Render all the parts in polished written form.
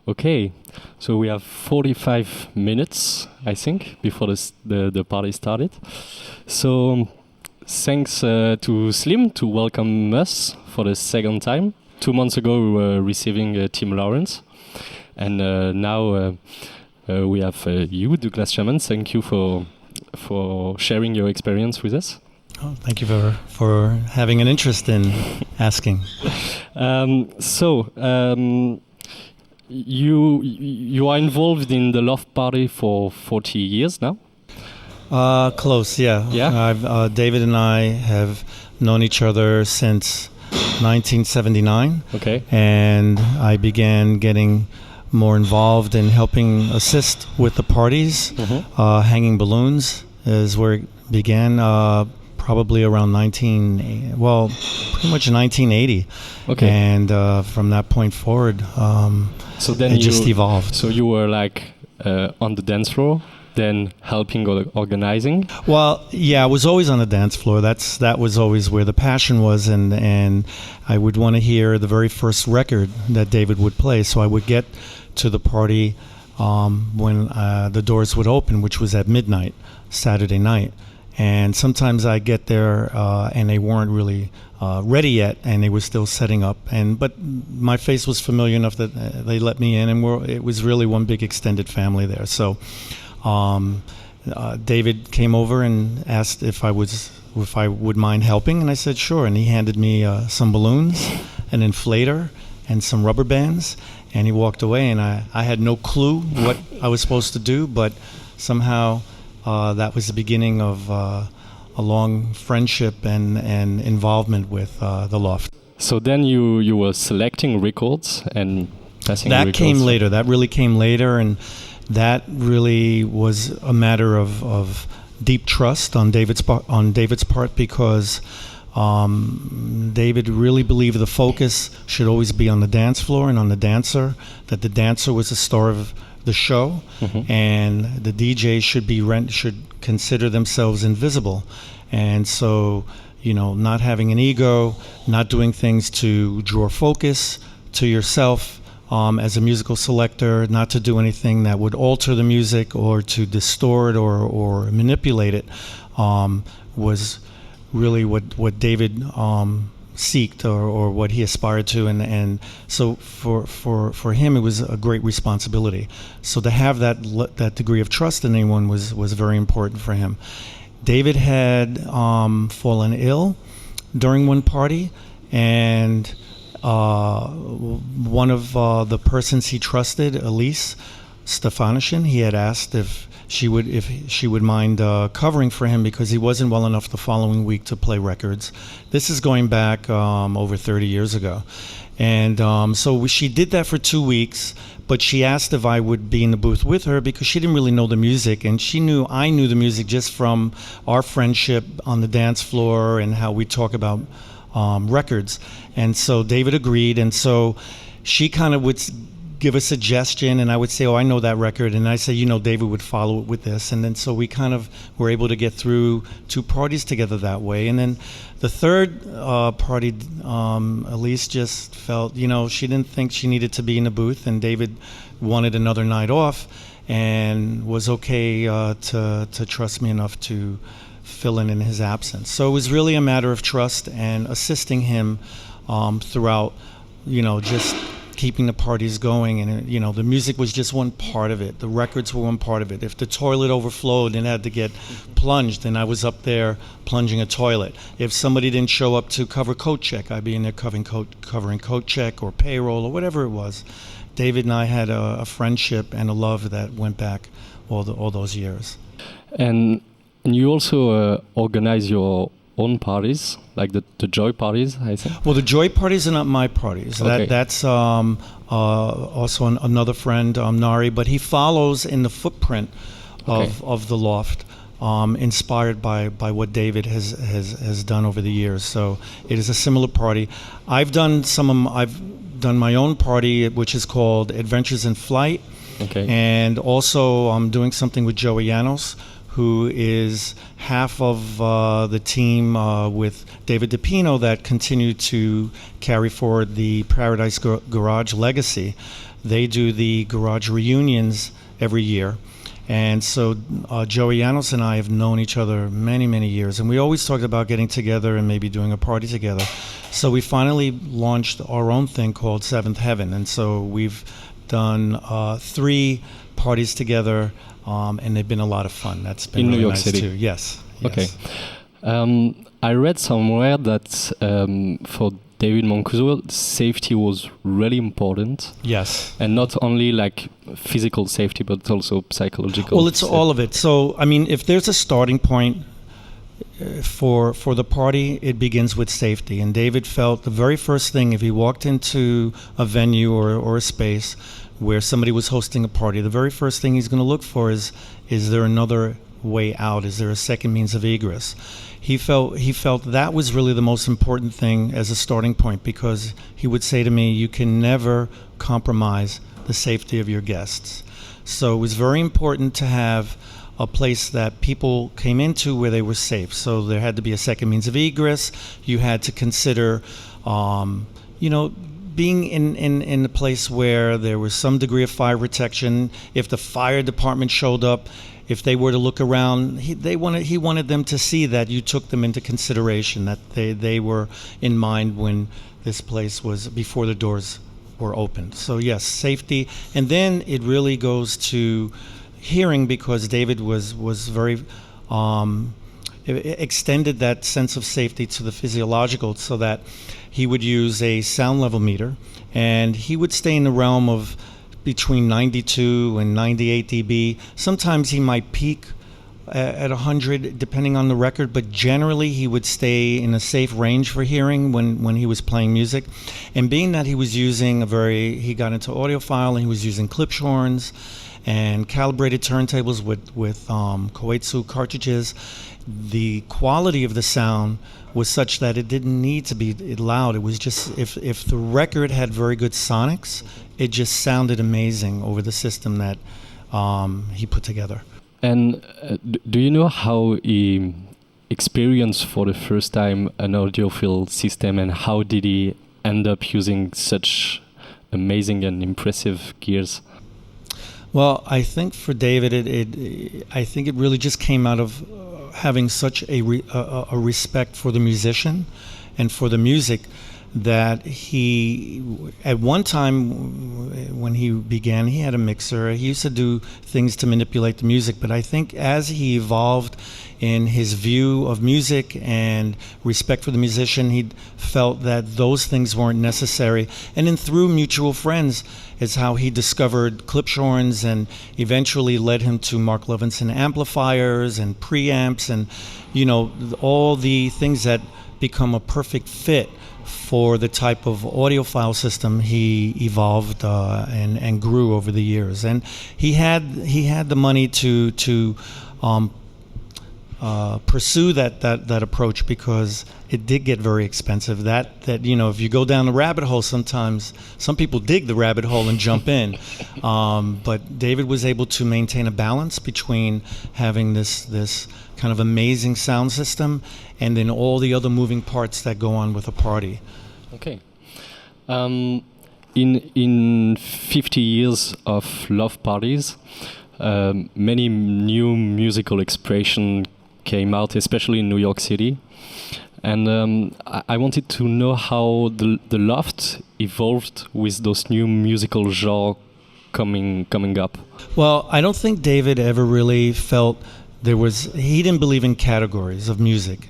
Okay, so we have 45 minutes, I think, before the party started. So thanks to Slim to welcome us for the second time. 2 months ago we were receiving Tim Lawrence, and now we have you, Douglas Sherman. Thank you for sharing your experience with us. Oh, thank you for having an interest in asking. You are involved in the Loft party for 40 years now? Close, yeah. Yeah? David and I have known each other since 1979. Okay. And I began getting more involved in helping assist with the parties. Mm-hmm. Hanging balloons is where it began, probably around pretty much 1980. Okay. And from that point forward, so then it just evolved. So you were like on the dance floor, then helping organizing? Well, yeah, I was always on the dance floor. That was always where the passion was, and I would want to hear the very first record that David would play. So I would get to the party when the doors would open, which was at midnight, Saturday night. And sometimes I get there and they weren't really ready yet, and they were still setting up. But my face was familiar enough that they let me in, and it was really one big extended family there. So David came over and asked if I would mind helping, and I said sure. And he handed me some balloons, an inflator, and some rubber bands, and he walked away. And I had no clue what I was supposed to do, but somehow that was the beginning of a long friendship and involvement with the Loft. So then you were selecting records and passing records? That came later. That really came later, and that really was a matter of deep trust on David's part, because David really believed the focus should always be on the dance floor and on the dancer, that the dancer was the star of the show, mm-hmm. and the DJ should consider themselves invisible. And so, not having an ego, not doing things to draw focus to yourself as a musical selector, not to do anything that would alter the music or to distort or manipulate it, was really what David seeked or what he aspired to, and so for him it was a great responsibility. So to have that degree of trust in anyone was very important for him. David had fallen ill during one party, and one of the persons he trusted, Elise Stefanishin, he had asked if she would mind covering for him, because he wasn't well enough the following week to play records. This is going back over 30 years ago. And so she did that for 2 weeks, but she asked if I would be in the booth with her, because she didn't really know the music, and I knew the music just from our friendship on the dance floor and how we talk about records. And so David agreed, and so she kind of would give a suggestion, and I would say, I know that record, and I say, David would follow it with this, and then so we kind of were able to get through 2 parties together that way. And then the third party, Elise just felt, she didn't think she needed to be in the booth, and David wanted another night off and was okay to trust me enough to fill in his absence. So it was really a matter of trust and assisting him throughout, just keeping the parties going. And the music was just one part of it. The records were one part of it. If the toilet overflowed and had to get plunged, then I was up there plunging a toilet. If somebody didn't show up to cover coat check, I'd be in there covering coat check or payroll or whatever it was. David and I had a friendship and a love that went back all those years. And you also organize your own parties, like the joy parties, I think? Well, the joy parties are not my parties. Okay. That's also another friend, Nari, but he follows in the footprint of the Loft, inspired by what David has done over the years. So it is a similar party. I've done my own party, which is called Adventures in Flight. Okay. And also I'm doing something with Joey Llanos, who is half of the team with David DePino that continue to carry forward the Paradise Garage legacy. They do the garage reunions every year. And so Joey Janos and I have known each other many, many years. And we always talked about getting together and maybe doing a party together. So we finally launched our own thing called Seventh Heaven. And so we've done 3 parties together, and they've been a lot of fun. That's been in really New York nice City. too. Yes. Okay. I read somewhere that for David Mancuso, safety was really important. Yes. And not only like physical safety, but also psychological. Well, it's all of it. So, I mean, if there's a starting point for the party, it begins with safety. And David felt the very first thing, if he walked into a venue or a space where somebody was hosting a party, the very first thing he's going to look for is there another way out? Is there a second means of egress? He felt that was really the most important thing as a starting point, because he would say to me, you can never compromise the safety of your guests. So it was very important to have a place that people came into where they were safe. So there had to be a second means of egress. You had to consider, being in a place where there was some degree of fire protection. If the fire department showed up, if they were to look around, he wanted them to see that you took them into consideration, that they were in mind when this place was, before the doors were opened. So yes, safety. And then it really goes to hearing, because David was very extended that sense of safety to the physiological, so that he would use a sound level meter, and he would stay in the realm of between 92 and 98 dB. Sometimes he might peak at 100 depending on the record, but generally he would stay in a safe range for hearing when he was playing music. And being that he was using he got into audiophile, and he was using Klipschorns and calibrated turntables with Koetsu cartridges, the quality of the sound was such that it didn't need to be loud. It was just, if the record had very good sonics, it just sounded amazing over the system that he put together. And do you know how he experienced for the first time an audiophile system, and how did he end up using such amazing and impressive gears? Well, I think for David, I think it really just came out of having such a respect for the musician and for the music, that he, at one time when he began, he had a mixer. He used to do things to manipulate the music, but I think as he evolved in his view of music and respect for the musician, he felt that those things weren't necessary. And then through mutual friends is how he discovered Klipschorns, and eventually led him to Mark Levinson amplifiers and preamps, and all the things that become a perfect fit for the type of audiophile system he evolved and grew over the years. And he had the money to pursue that approach, because it did get very expensive. That if you go down the rabbit hole, sometimes some people dig the rabbit hole and jump in, but David was able to maintain a balance between having this kind of amazing sound system and then all the other moving parts that go on with a party. Okay. In 50 years of Loft parties, many new musical expression came out, especially in New York City. And I wanted to know how the Loft evolved with those new musical genres coming up. Well, I don't think David ever really felt he didn't believe in categories of music.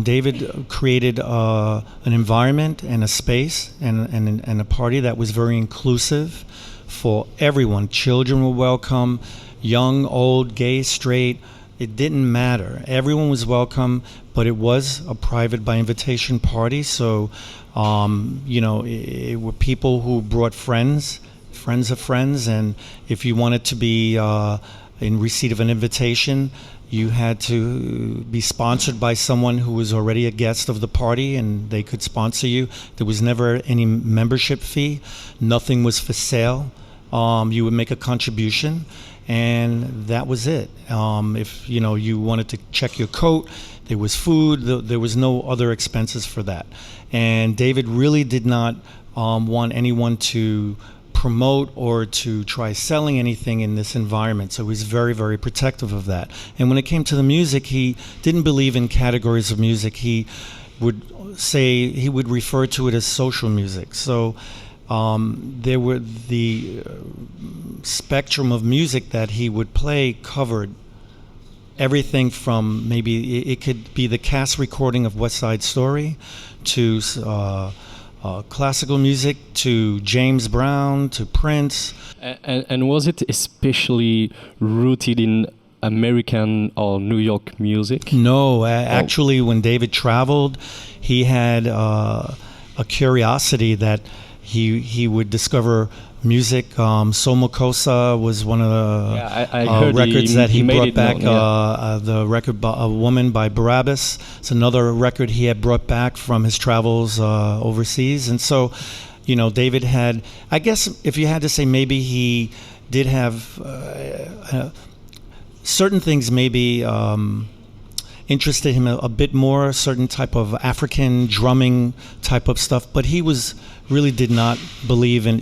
David created an environment and a space and a party that was very inclusive for everyone. Children were welcome, young, old, gay, straight. It didn't matter. Everyone was welcome, but it was a private by invitation party. So, it were people who brought friends of friends, and if you wanted to be in receipt of an invitation, you had to be sponsored by someone who was already a guest of the party, and they could sponsor you. There was never any membership fee. Nothing was for sale. You would make a contribution, and that was it. If you wanted to check your coat, there was food. There was no other expenses for that. And David really did not want anyone to promote or to try selling anything in this environment. So he was very, very protective of that. And when it came to the music, he didn't believe in categories of music. He would refer to it as social music. So there were the spectrum of music that he would play covered everything from maybe it could be the cast recording of West Side Story to classical music to James Brown to Prince. And was it especially rooted in American or New York music? No, actually, when David traveled, he had a curiosity that he would discover music. So Mokosa was one of the records that he brought back. The record A Woman by Barabbas. It's another record he had brought back from his travels overseas. And so, David had, I guess if you had to say, maybe he did have certain things maybe interested him a bit more, certain type of African drumming type of stuff, but he really did not believe in,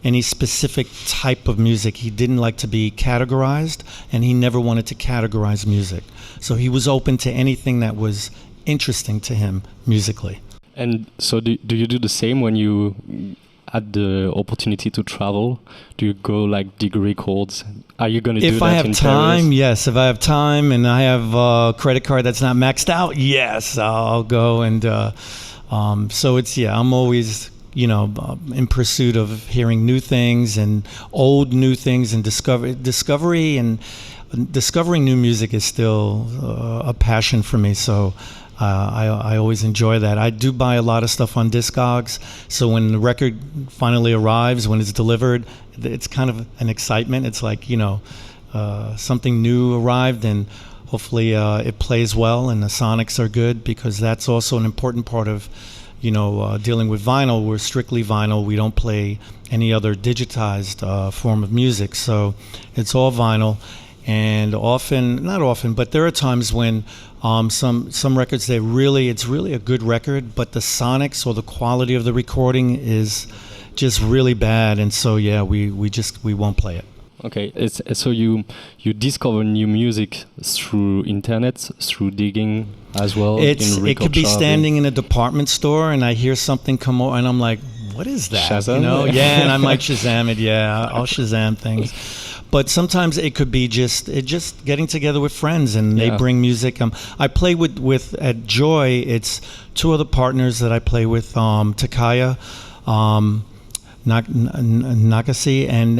any specific type of music. He didn't like to be categorized, and he never wanted to categorize music. So he was open to anything that was interesting to him musically. And so do you do the same when you had the opportunity to travel? Do you go dig records? Are you going to do that in Paris? If I have time, yes. If I have time and I have a credit card that's not maxed out, yes, I'll go. And so I'm always in pursuit of hearing new things and old new things and discovery and discovering new music is still a passion for me. So I always enjoy that. I do buy a lot of stuff on Discogs. So when the record finally arrives, when it's delivered, it's kind of an excitement. It's like, something new arrived, and hopefully it plays well and the sonics are good, because that's also an important part of dealing with vinyl. We're strictly vinyl. We don't play any other digitized form of music. So it's all vinyl. And not often, but there are times when some records, it's really a good record, but the sonics or the quality of the recording is just really bad. And so, we won't play it. Okay, so you discover new music through internet, through digging as well. It could be standing in a department store and I hear something come over and I'm like, what is that? Shazam? And I might Shazam it. Yeah, I'll Shazam things. But sometimes it could be just getting together with friends and they bring music. I play with at Joy. It's two other partners that I play with, Takaya Nakasi and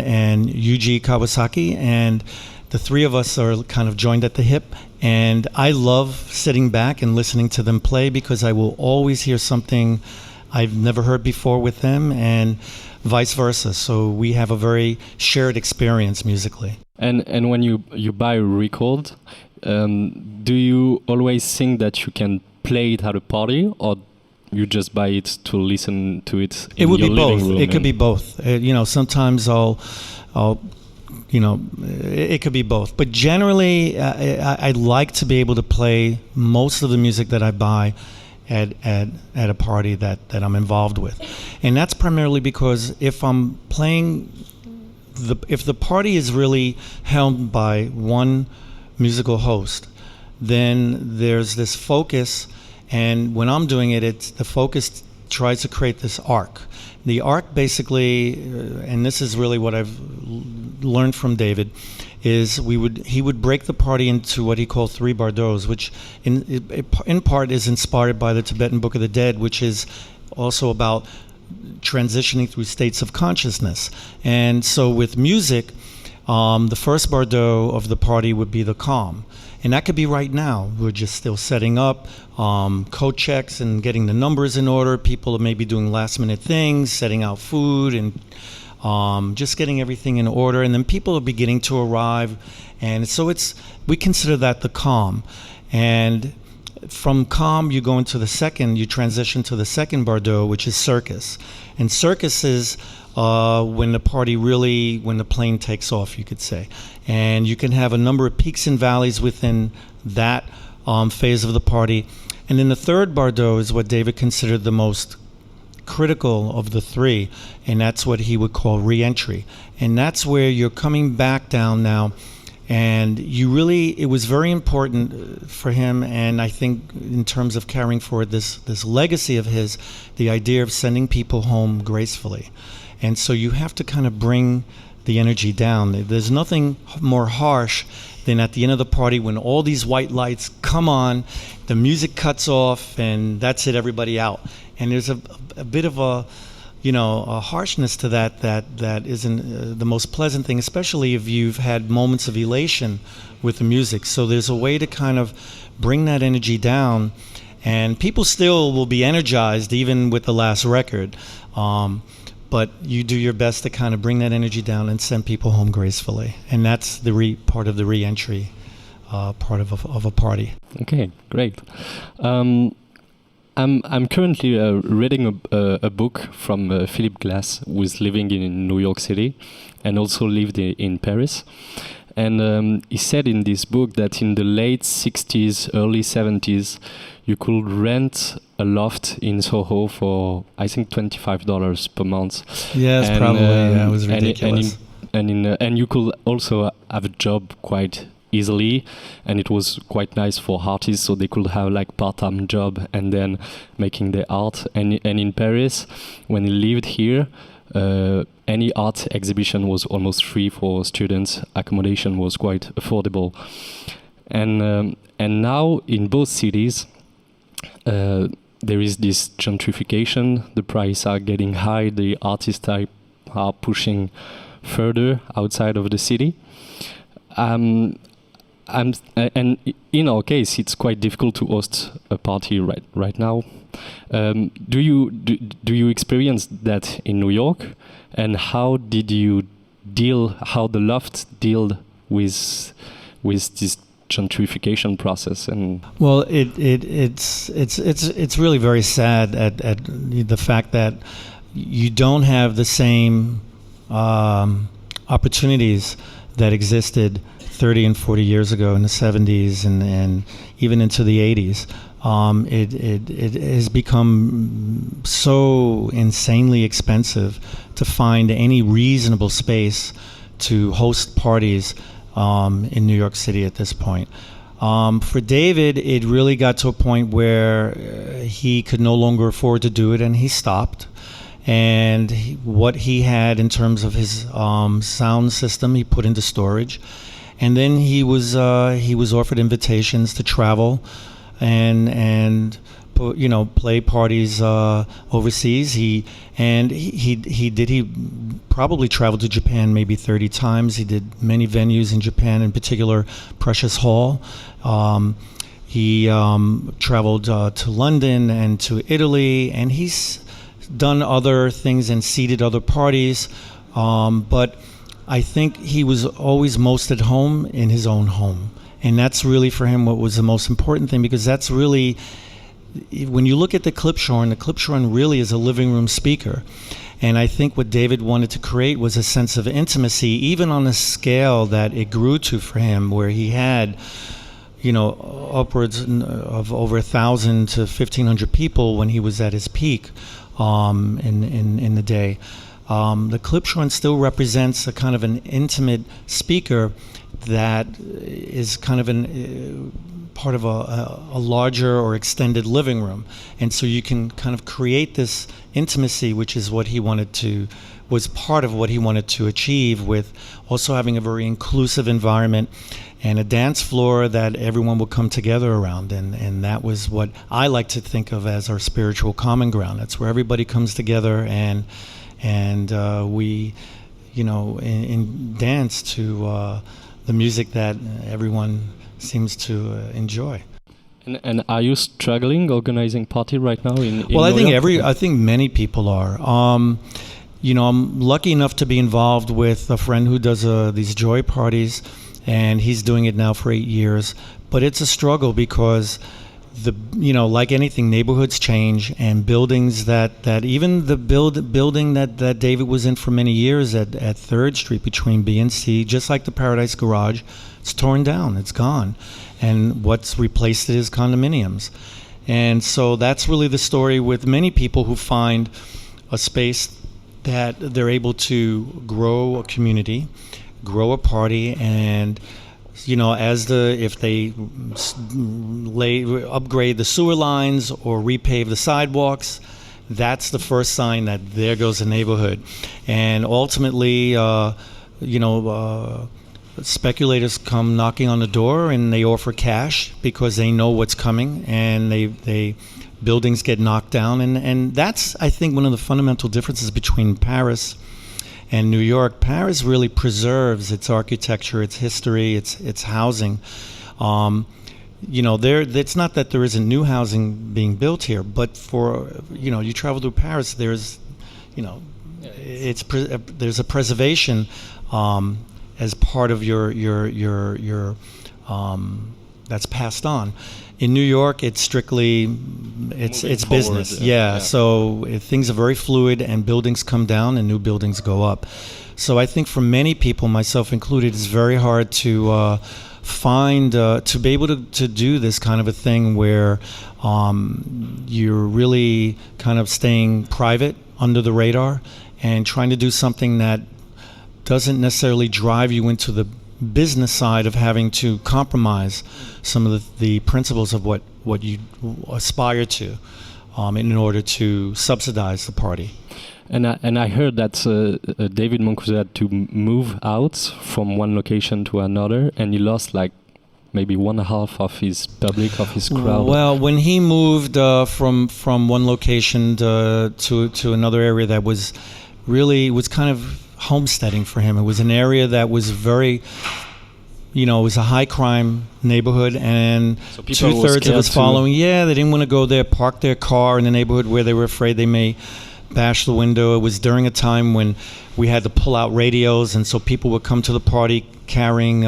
Yuji Kawasaki, and the three of us are kind of joined at the hip. And I love sitting back and listening to them play, because I will always hear something I've never heard before with them, and vice versa. So we have a very shared experience musically. And when you buy a record, do you always think that you can play it at a party, or you just buy it to listen to it in your living room? It could be both. Sometimes I'll it could be both. But generally, I like to be able to play most of the music that I buy at a party that I'm involved with. And that's primarily because if I'm playing, if the party is really helmed by one musical host, then there's this focus. And when I'm doing it, the focus tries to create this arc. The arc basically, and this is really what I've learned from David, is he would break the party into what he called 3 bardeaux, which in part is inspired by the Tibetan Book of the Dead, which is also about transitioning through states of consciousness. And so with music, the first bardeau of the party would be the calm. And that could be right now. We're just still setting up code checks and getting the numbers in order. People are maybe doing last minute things, setting out food and just getting everything in order. And then people are beginning to arrive. And so we consider that the calm. And from calm, you go into you transition to the second bardeau, which is circus. And circus is when the plane takes off, you could say. And you can have a number of peaks and valleys within that phase of the party. And then the third bardeau is what David considered the most critical of the three, and that's what he would call re-entry. And that's where you're coming back down now. And it was very important for him, and I think in terms of carrying forward this legacy of his, the idea of sending people home gracefully. And so you have to kind of bring the energy down. There's nothing more harsh than at the end of the party when all these white lights come on, the music cuts off, and that's it, everybody out. And there's a bit of a harshness to that isn't the most pleasant thing, especially if you've had moments of elation with the music. So there's a way to kind of bring that energy down, and people still will be energized even with the last record. But you do your best to kind of bring that energy down and send people home gracefully, and that's the part of the re-entry part of a party. Okay, great. I'm currently reading a book from Philip Glass, who is living in New York City and also lived in Paris. And he said in this book that in the late 60s, early 70s, you could rent a loft in Soho for, I think, $25 per month. Yes, probably. It was ridiculous. And you could also have a job quite easily, and it was quite nice for artists, so they could have like part-time job and then making their art. And in Paris, when he lived here, any art exhibition was almost free for students. Accommodation was quite affordable. And now in both cities, there is this gentrification. The prices are getting high. The artists are pushing further outside of the city. And in our case, it's quite difficult to host a party right now. Do you experience that in New York? And how did how the Loft dealt with this gentrification process? And well, it's really very sad at the fact that you don't have the same opportunities that existed 30 and 40 years ago in the 70s and even into the 80s. It has become so insanely expensive to find any reasonable space to host parties in New York City at this point. For David, it really got to a point where he could no longer afford to do it, and he stopped. And what he had in terms of his sound system, he put into storage. And then he was offered invitations to travel and play parties overseas. He probably traveled to Japan maybe 30 times. He did many venues in Japan, in particular Precious Hall. He traveled to London and to Italy, and he's done other things and seeded other parties. But I think he was always most at home in his own home. And that's really for him what was the most important thing, because that's really, when you look at the Klipschorn really is a living room speaker. And I think what David wanted to create was a sense of intimacy, even on a scale that it grew to for him, where he had, upwards of over 1,000 to 1,500 people when he was at his peak in the day. The Klipschorn still represents a kind of an intimate speaker that is kind of part of a larger or extended living room. And so you can kind of create this intimacy, which is what he was part of what he wanted to achieve, with also having a very inclusive environment and a dance floor that everyone will come together around. And that was what I like to think of as our spiritual common ground. That's where everybody comes together and we, dance to the music that everyone seems to enjoy. And are you struggling organizing party right now in Well, I New think York? I think many people are. I'm lucky enough to be involved with a friend who does these joy parties, and he's doing it now for 8 years. But it's a struggle because like anything, neighborhoods change, and buildings that even the building that David was in for many years at 3rd Street between B and C, just like the Paradise Garage, it's torn down, it's gone. And what's replaced it is condominiums. And so that's really the story with many people who find a space that they're able to grow a community, grow a party, and if they upgrade the sewer lines or repave the sidewalks, that's the first sign that there goes a neighborhood. And ultimately, speculators come knocking on the door and they offer cash because they know what's coming, and they buildings get knocked down. And that's, I think, one of the fundamental differences between Paris and New York. Paris really preserves its architecture, its history, its housing. It's not that there isn't new housing being built here, but you travel through Paris, there's a preservation as part of your that's passed on. In New York, it's strictly it's business. So things are very fluid, and buildings come down and new buildings go up. So I think for many people, myself included, it's very hard to find to be able to do this kind of a thing where you're really kind of staying private, under the radar, and trying to do something that doesn't necessarily drive you into the business side of having to compromise some of the principles of what you aspire to in order to subsidize the party. And I heard that David Mancuso had to move out from one location to another, and he lost like maybe 1/2 of his public, of his crowd. Well, when he moved from one location to another area, that was kind of homesteading for him. It was an area that was very, it was a high crime neighborhood, and so 2/3 of his following, they didn't want to go there, park their car in the neighborhood where they were afraid they may bash the window. It was during a time when we had to pull out radios, and so people would come to the party carrying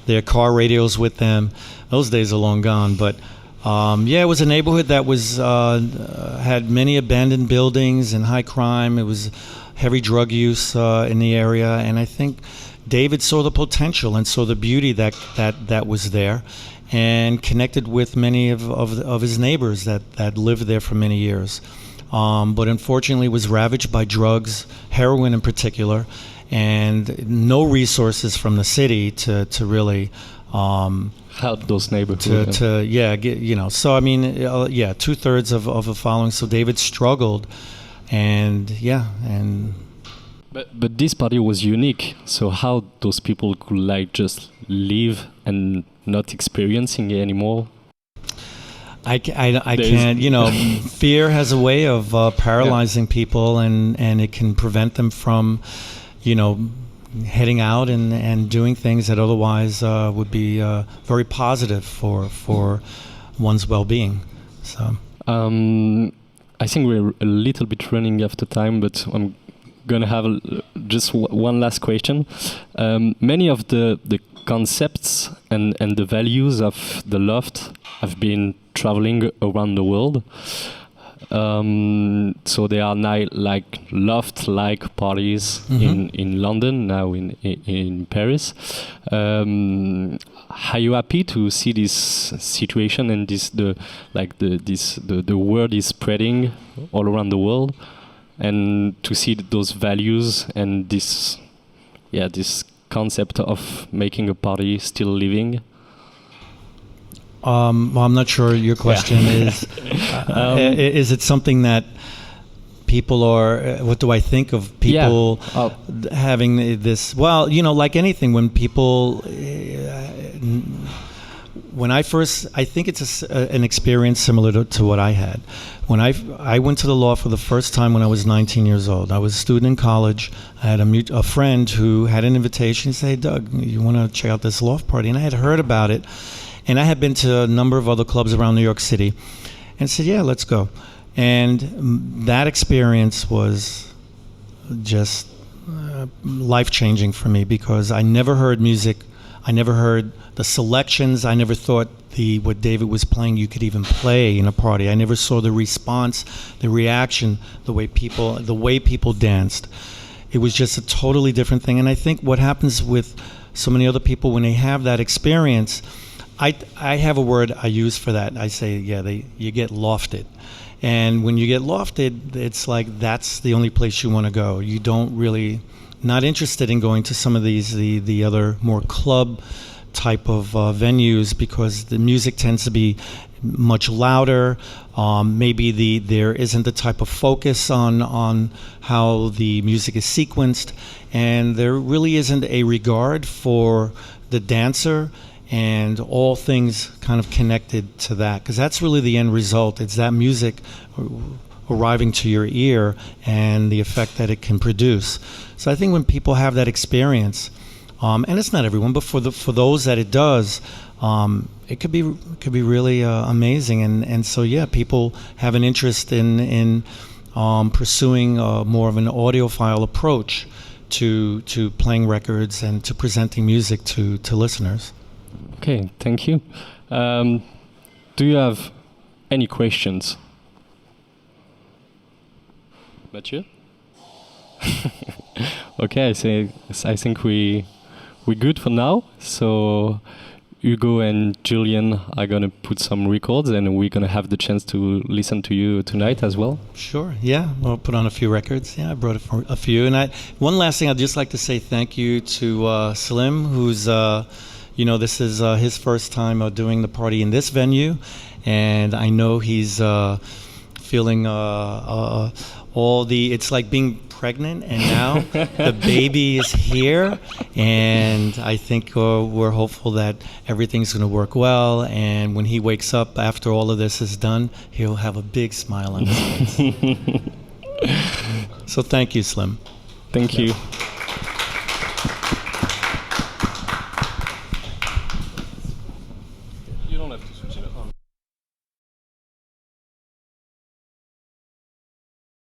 their car radios with them. Those days are long gone, but it was a neighborhood that was had many abandoned buildings and high crime. It was heavy drug use in the area, and I think David saw the potential and saw the beauty that was there, and connected with many of his neighbors that lived there for many years. But unfortunately was ravaged by drugs, heroin in particular, and no resources from the city to really help those neighborhoods. So I mean, 2/3 of the following. So David struggled, and. But this party was unique. So how those people could just live and not experiencing it anymore? I can't, fear has a way of paralyzing people, and it can prevent them from, heading out and doing things that otherwise would be very positive for one's well-being. So, I think we're a little bit running after time, but I'm going to have just one last question. Many of the concepts and the values of the Loft have been traveling around the world. So they are now like Loft-like parties in London, now in Paris. Are you happy to see this situation and the word is spreading all around the world, and to see those values and this concept of making a party still living? I'm not sure your question is. Is it something that people are? What do I think of people having this? Well, like anything, when people, I think it's an experience similar to what I had. When I went to the Loft for the first time when I was 19 years old. I was a student in college. I had a friend who had an invitation. He said, "Hey, Doug, you want to check out this Loft party?" And I had heard about it. And I had been to a number of other clubs around New York City, and said, "Yeah, let's go." And that experience was just life-changing for me, because I never heard music. I never heard the selections. I never thought what David was playing you could even play in a party. I never saw the response, the reaction, the way people danced. It was just a totally different thing. And I think what happens with so many other people when they have that experience, I have a word I use for that. I say, you get lofted. And when you get lofted, it's like that's the only place you want to go. You don't really, not interested in going to some of these, the other more club type of venues, because the music tends to be much louder. Maybe there isn't the type of focus on how the music is sequenced, and there really isn't a regard for the dancer and all things kind of connected to that, because that's really the end result. It's that music arriving to your ear and the effect that it can produce. So I think when people have that experience, and it's not everyone, but for those that it does, it could be really amazing. And so people have an interest in pursuing more of an audiophile approach to playing records and to presenting music to listeners. Okay, thank you. Do you have any questions? Mathieu? Okay, I think we're good for now. So Hugo and Julian are going to put some records, and we're going to have the chance to listen to you tonight as well. Sure, yeah. We'll put on a few records. Yeah, I brought a few. And one last thing, I'd just like to say thank you to Slim, who's, this is his first time doing the party in this venue. And I know he's feeling it's like being pregnant, and now the baby is here, and I think we're hopeful that everything's going to work well, and when he wakes up after all of this is done, he'll have a big smile on his face. So thank you, Slim. Thank you.